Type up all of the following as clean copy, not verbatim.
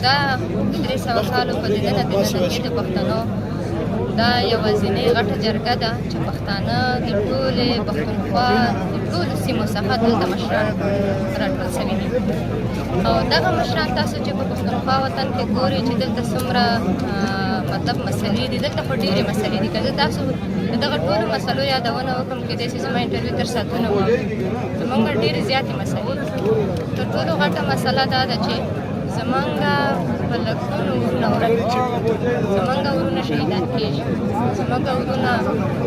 دا 300 کالو په دننه کې د پښتنو دا یوازینۍ غټه جرګه ده چې پښتانه د ټولې پښتونخوا د ټولو سیمو څخه دلته مشران راټول شوي دي او دغه مشران تاسو چې په پښتونخوا وطن کې ګورئ چې دلته څومره مطلب مسلې دي دلته خو ډېرې مسلې دي که زه تاسو د دغه ټولو مسلو یادونه وکړم کېدای شي زما انټرویو تر ساعتونه واوړي زموږ ډېرې زیاتې مسلې دي تر ټولو غټه مسله دا ده چې زمونږ په لکونو ورونه ورک دي زمونږ ورونه شهیدان کېږي زمونږ ورونه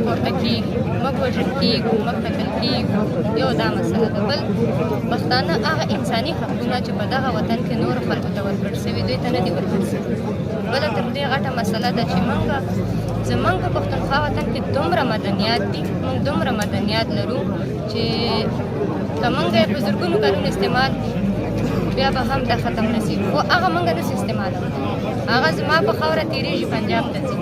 پورته کېږي موږ وژل کېږو موږ قتل کېږو یو دا مسله ده بل پښتانه هغه انساني حقونه چې په دغه وطن کې نورو خلکو ته ورکړل شوي دوی ته نه دي ورکړل شوي بله تر دې غټه مسله ده چې زمونږ په پښتونخوا وطن کې دومره مدنیات دي موږ دومره مدنیات لرو چې که موږ یې په زرګونو کلونو استعمال بیا به هم دا ختم نشي خو هغه موږ نشو استعمالولی هغه زما په خاوره تېرېږي پنجاب ته ځي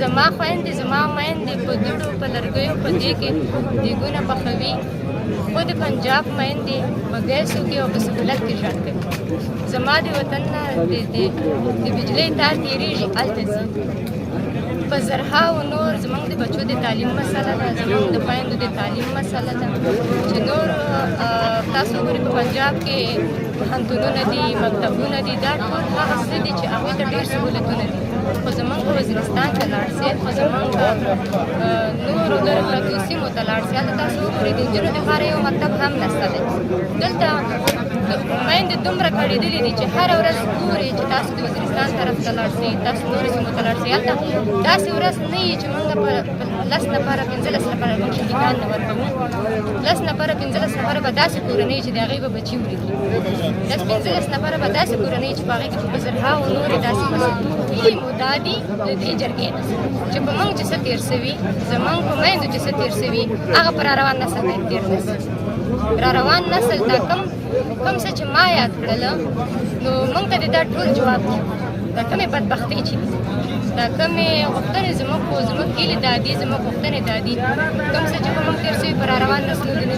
زما خویندې زما میندې په دوړو په لرګیو په دې کې دیګونه پخوي خو د پنجاب میندې په ګیسو کې او په سهولت کې ژوند کوي زما د وطن نه د بجلۍ تار تېرېږي هلته ځي په زرهاو نور زموږ د بچو د تعلیم مسله ده زموږ د خویندو د تعلیم مسله ده چې نور تاسو وګورئ په پنجاب کې پوهنتونونه دي مکتبونه دي دا ټول هغه څه دي چې هغوی ته ډېر سهولتونه دي خو زموږ په وزیرستان ته لاړ شئ خو زموږ نورو لرې پرتو سیمو ته لاړ شئ هلته تاسو وګورئ د نجونو دپاره یو مکتب هم نشته دی دلته میندې دومره کړېدلې دي چې هره ورځ ګوري چې تاسو د وزیرستان طرف ته لاړ شئ تاسو نورو سیمو ته لاړ شئ هلته داسې ورځ نه وي چې موږ په 10 نفره 15 نفره موږ شهیدان نه ورکوو 10 نفره 15 نفره به داسې کورنۍ چې د هغې به بچي ولیکي 15 نفره به داسې کورنۍ چې په هغې کې په زرهاو نورې داسې مسلې دا دي د دې جرګې نه چې په موږ چې څه تېر شوي زموږ په میندو چې څه تېر شوي هغه په راروان نسل باید تېر نه شي راروان نسل ته کوم څه چې ما یاد کړله نو موږ ته د دا ټول جواب دی دا کومې بدبختۍ چې دي دا کومې غوښتنې زموږ هیلې دا دي زموږ غوښتنې دا دي کوم څه چې په موږ تېر شوي په راروان نسلونو نه